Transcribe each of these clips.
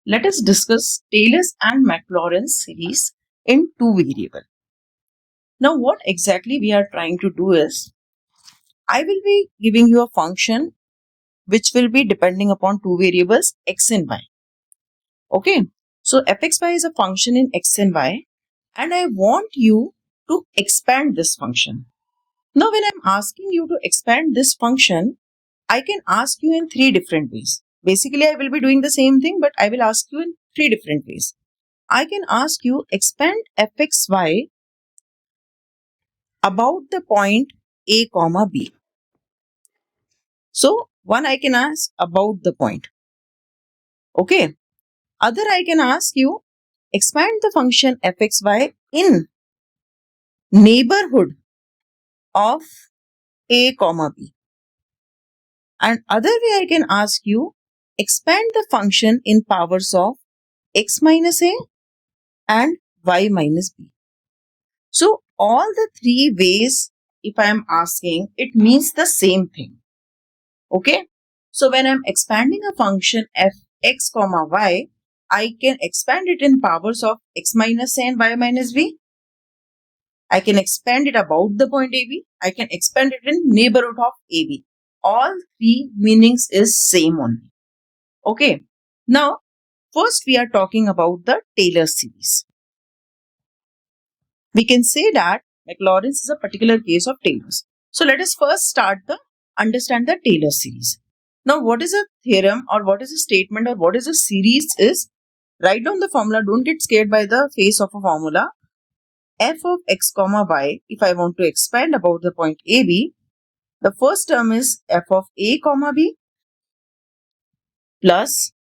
Let us discuss Taylor's and Maclaurin's series in two variable. Now what exactly we are trying to do is, I will be giving you a function which will be depending upon two variables x and y. Okay, so fxy is a function in x and y and I want you to expand this function. Now when I'm asking you to expand this function, I can ask you in three different ways. Basically I will be doing the same thing, but I will ask you in three different ways. I can ask you expand fxy about the point a comma b. So one I can ask about the point. Okay. Other I can ask you expand the function fxy in neighborhood of a comma b. And other way I can ask you expand the function in powers of x minus a and y minus b. So all the three ways, if I am asking, it means the same thing. Okay. So when I'm expanding a function fx comma y, I can expand it in powers of x minus a and y minus b. I can expand it about the point AB. I can expand it in neighborhood of AB. All three meanings is same only. Okay. Now, first we are talking about the Taylor series. We can say that Maclaurin's is a particular case of Taylor's. So let us first understand the Taylor series. Now, what is a theorem or what is a statement or what is a series is, write down the formula. Don't get scared by the face of a formula. F of x comma y, if I want to expand about the point AB, the first term is f of a comma b plus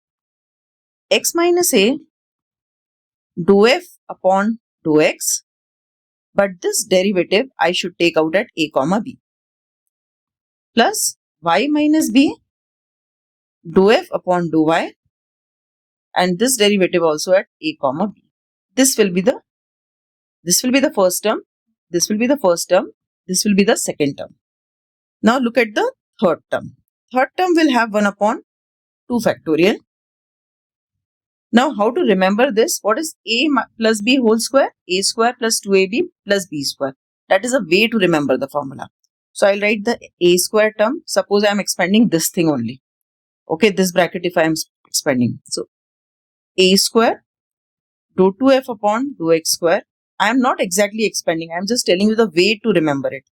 x minus a dou f upon dou x, but this derivative I should take out at a comma b, plus y minus b dou f upon dou y, and this derivative also at a comma b. This will be the first term, this will be the first term, this will be the second term. Now look at the third term. Third term will have 1 upon 2 factorial. Now how to remember this? What is a plus b whole square? A square plus 2ab plus b square. That is a way to remember the formula. So I'll write the a square term. Suppose I am expanding this thing only. Okay, this bracket if I am expanding. So a square dou 2f upon dou x square. I am not exactly expanding. I am just telling you the way to remember it.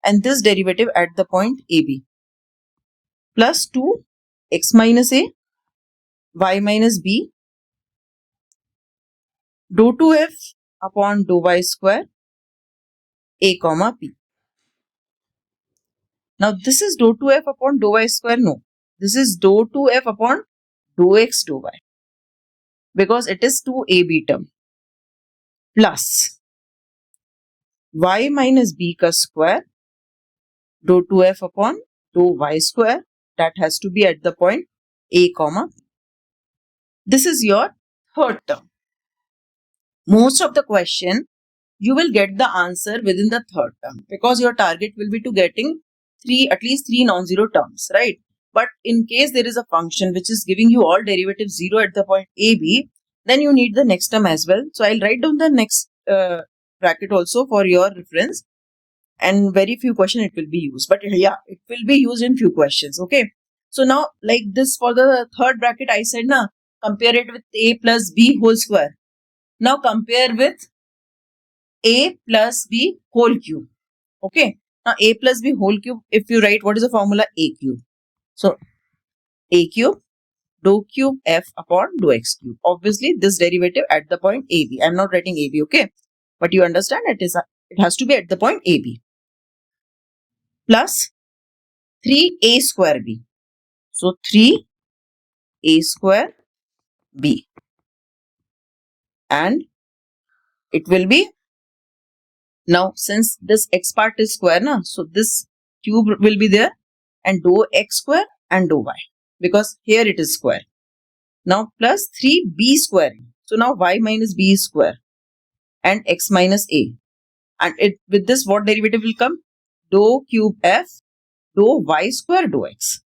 And this derivative at the point AB plus 2 x minus a y minus b dou 2f upon dou y square a comma p. Now this is dou 2f upon dou y square. No, this is dou 2f upon dou x dou y, because it is 2ab term, plus y minus b ka square dou 2f upon dou y square. That has to be at the point a comma p. This is your third term. Most of the question you will get the answer within the third term, because your target will be to getting at least three non-zero terms, right? But in case there is a function which is giving you all derivatives 0 at the point AB, then you need the next term as well. So I'll write down the next bracket also for your reference, and very few questions it will be used. But yeah, it will be used in few questions. Okay. So now like this for the third bracket I said na, compare it with a plus b whole square. Now compare with a plus b whole cube. Okay. Now a plus b whole cube, if you write, what is the formula? A cube. So a cube dou cube f upon dou x cube. Obviously this derivative at the point AB. I am not writing AB, okay? But you understand it has to be at the point AB. Plus 3a square b. So 3a square b. And it will be, now since this x part is square, na, so this cube will be there, and dou x square and dou y, because here it is square. Now plus 3b square. So now y minus b is square and x minus a. And with this what derivative will come? Dou cube f dou y square dou x.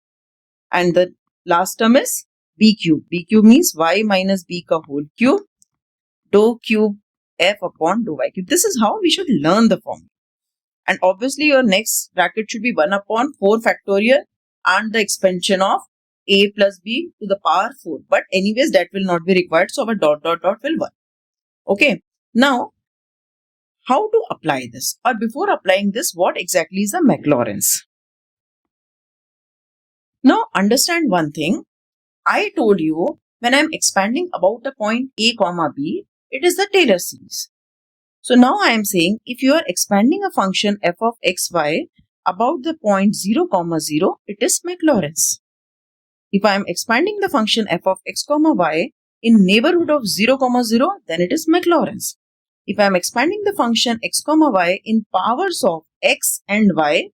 And the last term is b cube. B cube means y minus b ka whole cube, dou cube f upon dou y cube. This is how we should learn the formula. And obviously your next bracket should be 1 upon 4 factorial and the expansion of a plus b to the power 4. But anyways, that will not be required. So our dot dot dot will work. Okay. Now, how to apply this? Or before applying this, what exactly is the Maclaurin's? Now, understand one thing. I told you when I am expanding about a point a comma b, it is the Taylor series. So now I am saying if you are expanding a function f of xy about the point 0, 0, it is Maclaurin's. If I am expanding the function f of x, y in neighborhood of 0, 0, then it is Maclaurin's. If I am expanding the function x, y in powers of x and y,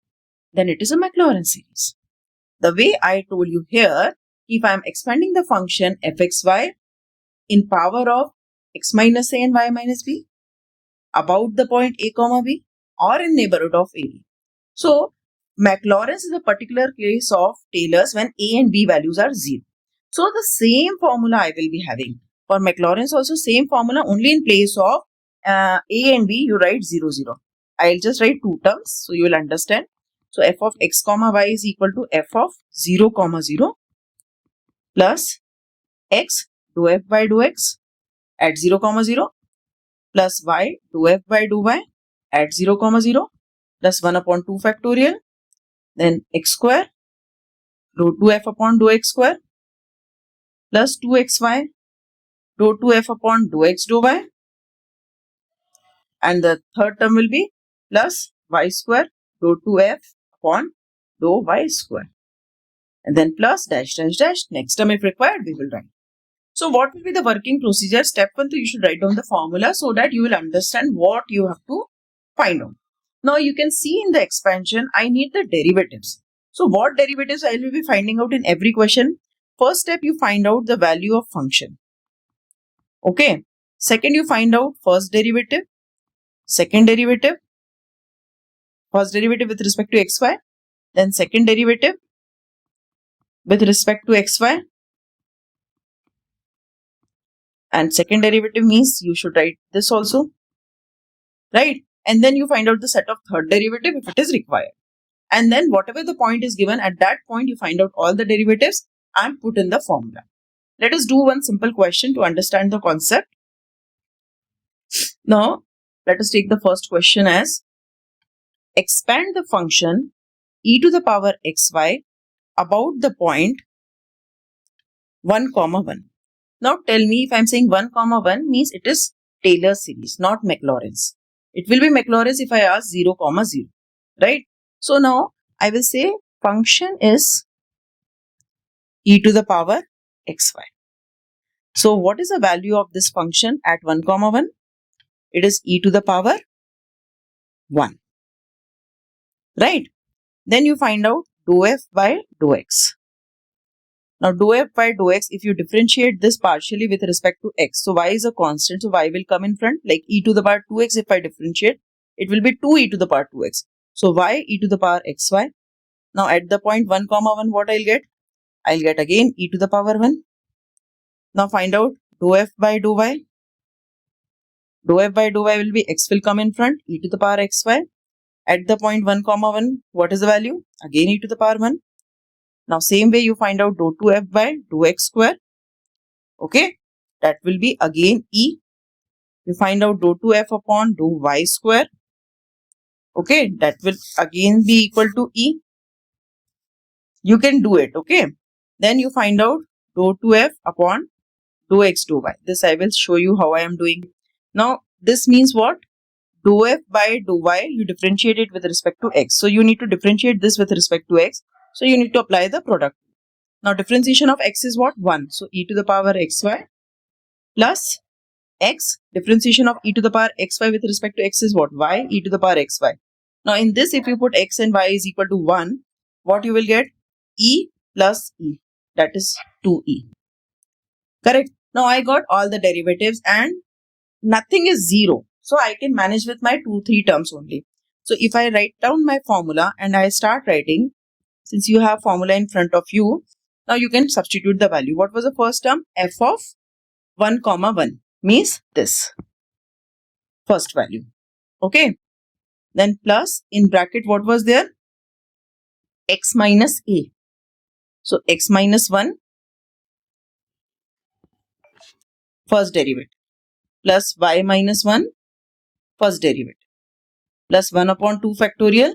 then it is a Maclaurin series. The way I told you here, if I am expanding the function fxy in power of x minus a and y minus b, about the point a comma b or in neighborhood of a. So Maclaurin's is a particular case of Taylor's when a and b values are 0. So the same formula I will be having. For Maclaurin's also same formula, only in place of a and b you write 0, 0. I'll just write two terms so you will understand. So f of x comma y is equal to f of 0, 0 plus x dou f by dou x at 0, 0 plus y dou f by dou y at 0, 0 plus 1 upon 2 factorial, then x square dou 2f upon dou x square plus 2xy dou 2f upon dou x dou y, and the third term will be plus y square dou 2f upon dou y square, and then plus dash dash dash. Next term if required we will write. So what will be the working procedure? Step 1, you should write down the formula so that you will understand what you have to find out. Now you can see in the expansion, I need the derivatives. So what derivatives I will be finding out in every question? First step, you find out the value of function. Okay. Second, you find out first derivative, second derivative, first derivative with respect to xy, then second derivative with respect to xy, and second derivative means you should write this also, right? And then you find out the set of third derivative if it is required. And then whatever the point is given, at that point you find out all the derivatives and put in the formula. Let us do one simple question to understand the concept. Now, let us take the first question as expand the function e to the power xy about the point 1, 1. Now tell me, if I am saying 1, 1 means it is Taylor series, not Maclaurin's. It will be Maclaurin's if I ask 0, 0, right? So now I will say function is e to the power xy. So what is the value of this function at 1, 1? It is e to the power 1, right? Then you find out dou f by dou x. Now dou f by dou x, if you differentiate this partially with respect to x, so y is a constant, so y will come in front, like e to the power 2x. If I differentiate, it will be 2 e to the power 2x. So y e to the power xy. Now at the point 1, 1, what I'll get? I'll get again e to the power 1. Now find out dou f by dou y. Dou f by dou y will be x will come in front, e to the power xy. At the point 1, 1, what is the value? Again e to the power 1. Now same way you find out dou 2f by dou x square. Okay, that will be again e. You find out dou 2f upon dou y square. Okay, that will again be equal to e. You can do it. Okay, then you find out dou 2f upon dou x dou y. This I will show you how I am doing. Now this means what? Dou f by dou y, you differentiate it with respect to x. So you need to differentiate this with respect to x. So you need to apply the product. Now differentiation of x is what? 1. So e to the power xy plus x. Differentiation of e to the power xy with respect to x is what? Y e to the power xy. Now in this, if you put x and y is equal to 1, what you will get? E plus e. That is 2e. Correct. Now I got all the derivatives and nothing is 0. So I can manage with my 2, 3 terms only. So if I write down my formula and I start writing, since you have formula in front of you, Now you can substitute the value. What was the first term? F of 1 comma 1 means this first value. Okay. Then plus in bracket what was there? X minus a. So x minus 1 first derivative plus y minus 1 first derivative plus 1 upon 2 factorial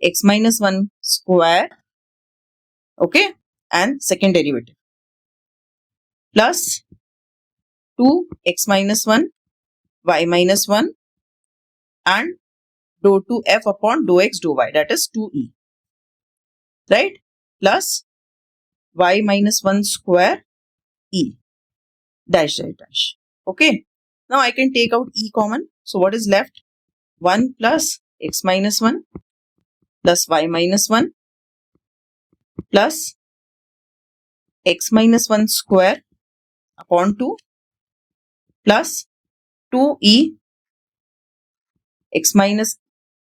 x minus 1 square, okay, and second derivative plus 2 x minus 1 y minus 1 and dou 2 f upon dou x dou y, that is 2e, right, plus y minus 1 square e dash dash dash. Okay, now I can take out e common. So what is left? 1 plus x minus 1 plus y minus 1 plus x minus 1 square upon 2 plus 2e, x minus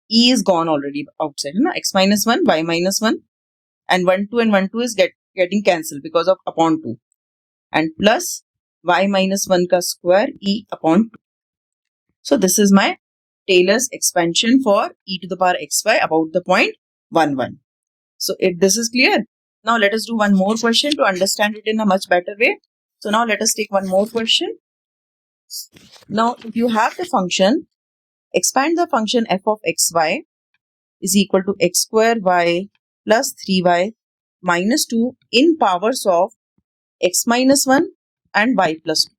e is gone already outside, no? X minus 1, y minus 1 and 1 2 and 1 2 is getting cancelled because of upon 2 and plus y minus 1 ka square e upon 2. So this is my Taylor's expansion for e to the power xy about the point 1 1. So if this is clear, now let us do one more question to understand it in a much better way. So now let us take one more question. Now if you have the function, expand the function f of xy is equal to x square y plus 3y minus 2 in powers of x minus 1 and y plus 2.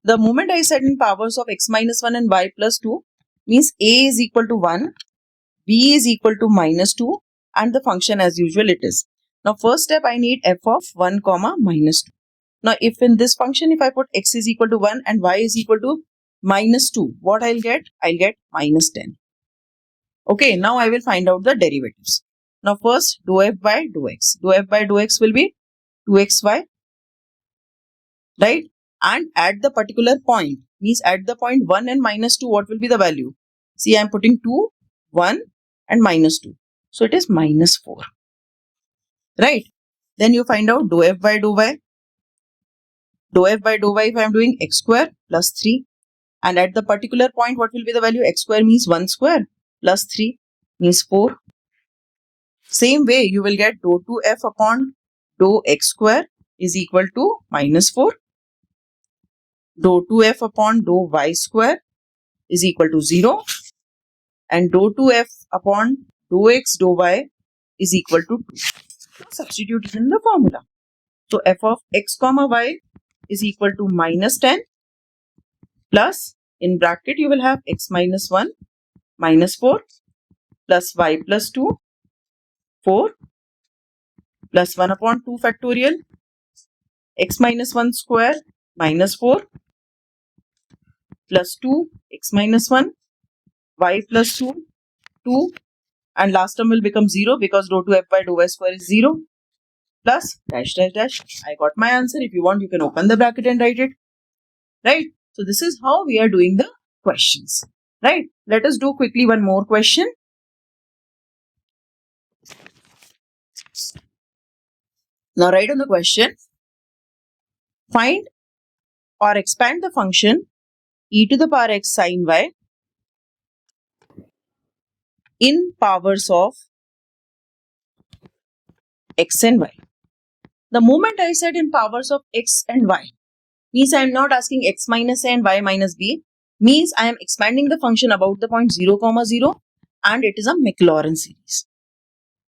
The moment I said in powers of x minus 1 and y plus 2 means a is equal to 1, b is equal to minus 2 and the function as usual it is. Now first step I need f of 1 comma minus 2. Now if in this function if I put x is equal to 1 and y is equal to minus 2, what I'll get? I'll get minus 10. Okay, now I will find out the derivatives. Now first dou f by dou x. Dou f by dou x will be 2xy, right? And at the particular point, means at the point 1 and minus 2, what will be the value? See, I am putting 2, 1 and minus 2. So it is minus 4. Right? Then you find out dou f by dou y. Dou f by dou y if I am doing x square plus 3. And at the particular point, what will be the value? X square means 1 square plus 3 means 4. Same way, you will get dou 2f upon dou x square is equal to minus 4. Dou 2f upon dou y square is equal to 0. And dou 2f upon dou x dou y is equal to 2. Substitute it in the formula. So f of x comma y is equal to minus 10 plus in bracket you will have x minus 1 minus 4 plus y plus 2 4 plus 1 upon 2 factorial x minus 1 square minus 4 plus 2 x minus 1 y plus 2 2 and last term will become 0 because dou 2f by dou y square is 0 plus dash dash dash. I got my answer. If you want you can open the bracket and write it. Right. So this is how we are doing the questions. Right. Let us do quickly one more question. Now write on the question. Find or expand the function e to the power x sin y in powers of x and y. The moment I said in powers of x and y means I am not asking x minus a and y minus b, means I am expanding the function about the point 0, 0 and it is a Maclaurin series.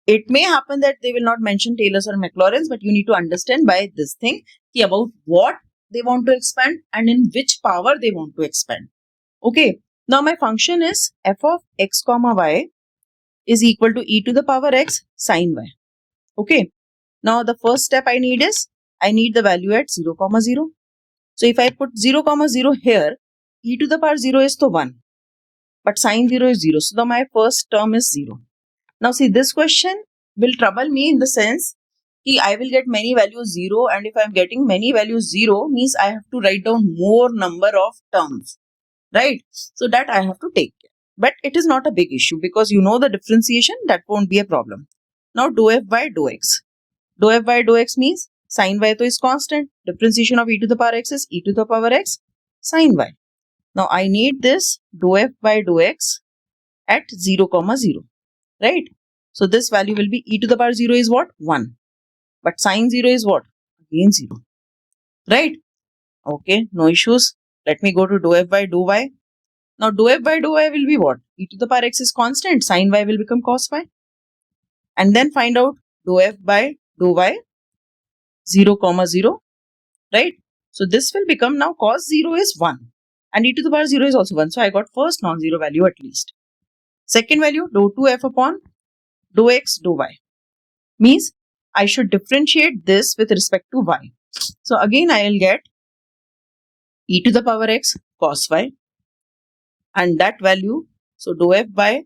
It may happen that they will not mention Taylor's or Maclaurin's, but you need to understand by this thing about what they want to expand and in which power they want to expand. Okay, now my function is f of x comma y is equal to e to the power x sin y. Okay, now the first step I need is I need the value at 0, 0. So if I put 0, 0 here, e to the power 0 is to 1, but sin 0 is 0. So my first term is 0. Now see, this question will trouble me in the sense that I will get many values 0, and if I am getting many values 0 means I have to write down more number of terms, right? So that I have to take care. But it is not a big issue because you know the differentiation, that won't be a problem. Now dou f by dou x. Dou f by dou x means sin y to is constant. Differentiation of e to the power x is e to the power x sin y. Now I need this dou f by dou x at 0, 0, right? So this value will be e to the power 0 is what? 1. But sin 0 is what? Again 0. Right? Okay, no issues. Let me go to dou f by dou y. Now dou f by dou y will be what? E to the power x is constant. Sin y will become cos y. And then find out dou f by dou y 0, 0. Right? So this will become now cos 0 is 1. And e to the power 0 is also 1. So I got first non-zero value at least. Second value, dou 2f upon dou x dou y. Means I should differentiate this with respect to y. So again I will get e to the power x cos y. And that value, so dou f by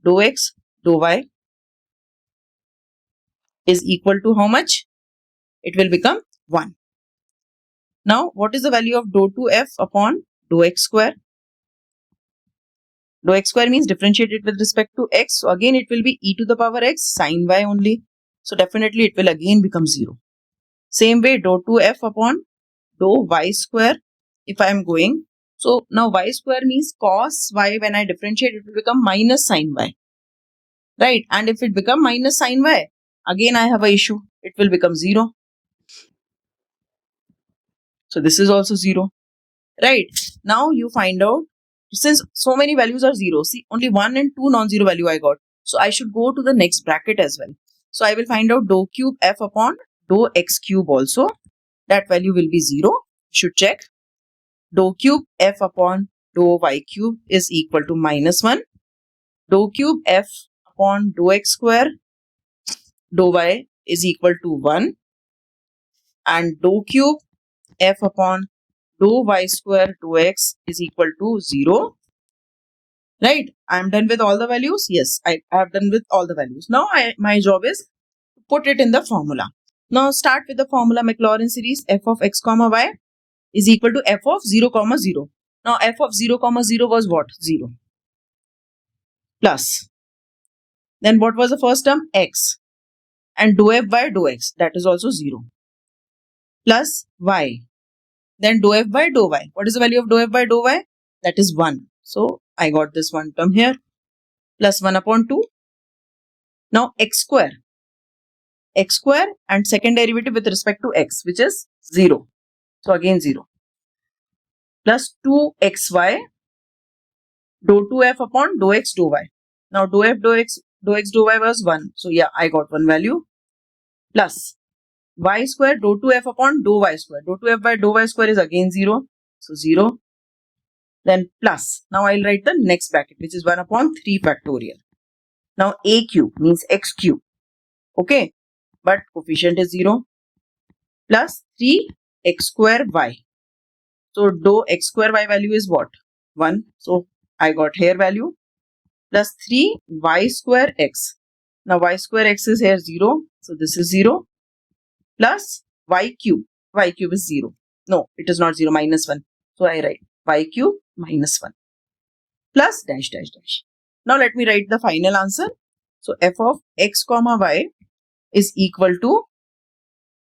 dou x dou y is equal to how much? It will become 1. Now what is the value of dou 2f upon dou x square? Dou x square means differentiated with respect to x. So again it will be e to the power x sin y only. So definitely it will again become 0. Same way dou 2f upon dou y square if I am going. So now y square means cos y, when I differentiate it will become minus sin y. Right? And if it become minus sin y, again I have a issue. It will become 0. So this is also 0. Right? Now you find out, since so many values are 0, see only 1 and 2 non-zero value I got. So I should go to the next bracket as well. So I will find out dou cube f upon dou x cube also. That value will be 0. Should check. Dou cube f upon dou y cube is equal to minus 1. Dou cube f upon dou x square dou y is equal to 1. And dou cube f upon dou y square dou x is equal to 0. Right? I am done with all the values. Yes, I have done with all the values. Now my job is to put it in the formula. Now start with the formula Maclaurin series f of x comma y is equal to f of 0, 0. Now f of 0, 0 was what? 0. Plus. Then what was the first term? X. And dou f by dou x, that is also 0. Plus y. Then dou f by dou y. What is the value of dou f by dou y? That is 1. So I got this one term here. Plus 1 upon 2. Now x square. X square and second derivative with respect to x, which is 0. So again 0. Plus 2xy dou 2f upon dou x dou y. Now dou f dou x dou y was 1. So yeah, I got one value. Plus y square dou 2f upon dou y square. Dou 2f by dou y square is again 0. So 0. Then plus. Now I'll write the next bracket, which is 1 upon 3 factorial. Now a cube means x cube. Okay. But coefficient is 0. Plus 3x square y. So dou x square y value is what? 1. So I got here value. Plus 3y square x. Now y square x is here 0. So this is 0. Plus y cube. Y cube is 0. No, it is not 0, minus 1. So I write y cube minus 1. Plus dash dash dash. Now let me write the final answer. So f of x comma y is equal to,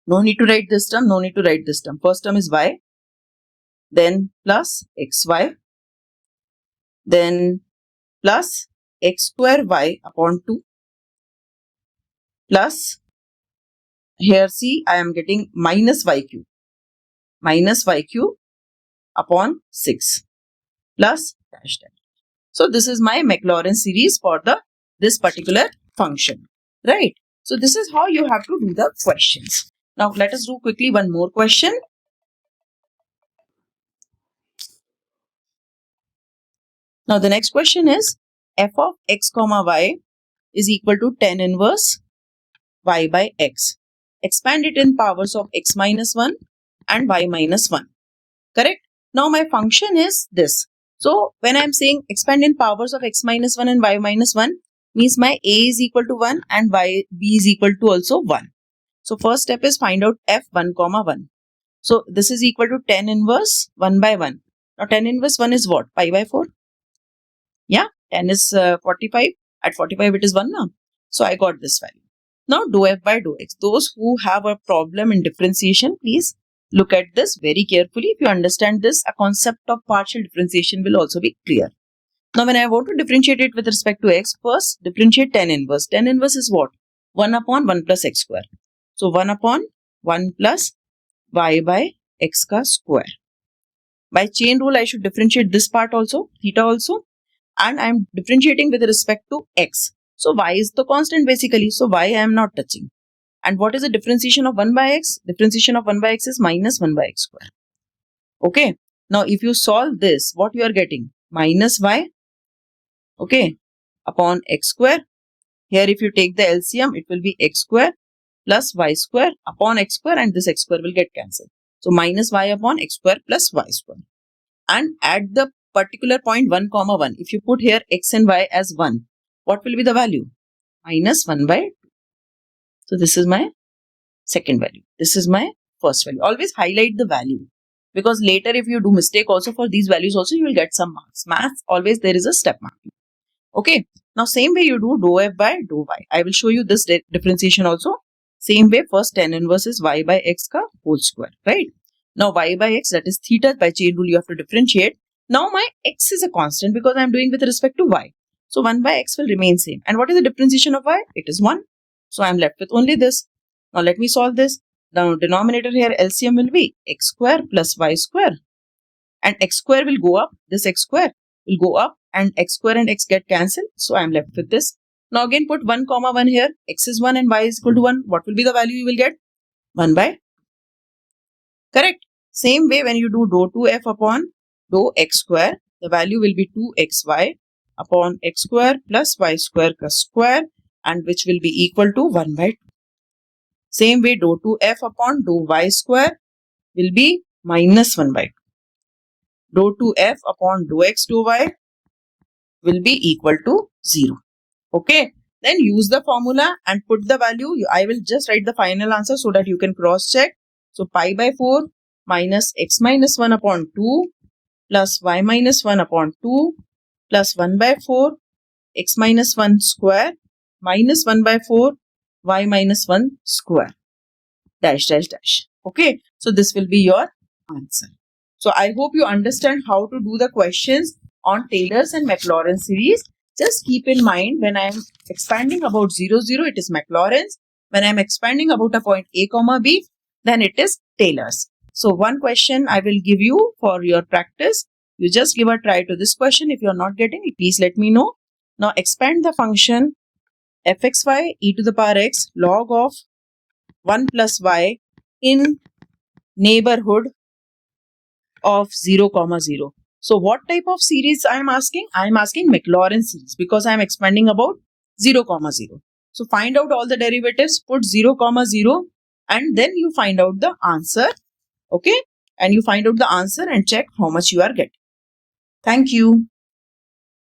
no need to write this term, no need to write this term. First term is y. Then plus xy. Then plus x square y upon 2. Plus, here see, I am getting minus y cube. Minus y cube upon 6. Plus dash dash. So this is my Maclaurin series for this particular function. Right? So this is how you have to do the questions. Now let us do quickly one more question. Now the next question is f of x comma y is equal to tan inverse y by x. Expand it in powers of x minus 1 and y minus 1. Correct? Now my function is this. So when I am saying expand in powers of x minus 1 and y minus 1, means my a is equal to 1 and b is equal to also 1. So first step is find out f1 comma 1. So this is equal to tan inverse 1 by 1. Now tan inverse 1 is what? Pi by 4. Yeah, tan is 45. At 45 it is 1 now. So I got this value. Now dou f by dou x. Those who have a problem in differentiation, please look at this very carefully. If you understand this, a concept of partial differentiation will also be clear. Now when I want to differentiate it with respect to x, first differentiate tan inverse. Tan inverse is what? 1 upon 1 plus x square. So 1 upon 1 plus y by x ka square. By chain rule, I should differentiate this part also, theta also, and I am differentiating with respect to x. So y is the constant basically, so y I am not touching. And what is the differentiation of 1 by x? Differentiation of 1 by x is minus 1 by x square. Okay. Now if you solve this, what you are getting? Minus y, okay, upon x square. Here if you take the LCM, it will be x square plus y square upon x square, and this x square will get cancelled. So minus y upon x square plus y square. And at the particular point 1 comma 1, if you put here x and y as 1, what will be the value? Minus 1 by 2. So this is my second value. This is my first value. Always highlight the value, because later if you do mistake also for these values also, you will get some marks. Maths, always there is a step marking. Okay. Now same way you do dou f by dou y. I will show you this differentiation also. Same way, first tan inverse is y by x ka whole square, right? Now y by x, that is theta, by chain rule you have to differentiate. Now my x is a constant because I am doing with respect to y. So 1 by x will remain same. And what is the differentiation of y? It is 1. So I am left with only this. Now let me solve this. Now denominator here LCM will be x square plus y square. And x square will go up. This x square will go up and x square and x get cancelled. So I am left with this. Now again put 1 comma 1 here. X is 1 and y is equal to 1. What will be the value you will get? 1 by. Correct. Same way when you do dou 2f upon dou x square, the value will be 2xy upon x square plus y square plus square, and which will be equal to 1 by 2. Same way dou 2f upon dou y square will be minus 1 by 2. Dou 2f upon dou x dou y will be equal to 0. Okay. Then use the formula and put the value. I will just write the final answer so that you can cross check. So pi by 4 minus x minus 1 upon 2 plus y minus 1 upon 2 plus 1 by 4 x minus 1 square minus 1 by 4 y minus 1 square dash dash dash. Okay. So this will be your answer. So I hope you understand how to do the questions on Taylor's and Maclaurin series. Just keep in mind, when I am expanding about 0, 0, it is Maclaurin's. When I am expanding about a point A comma B, then it is Taylor's. So one question I will give you for your practice. You just give a try to this question. If you are not getting it, please let me know. Now expand the function fxy e to the power x log of 1 plus y in neighborhood of 0 comma 0. So what type of series I am asking? I am asking Maclaurin series because I am expanding about 0 comma 0. So find out all the derivatives, put 0 comma 0, and then you find out the answer. Okay. And you find out the answer and check how much you are getting. Thank you.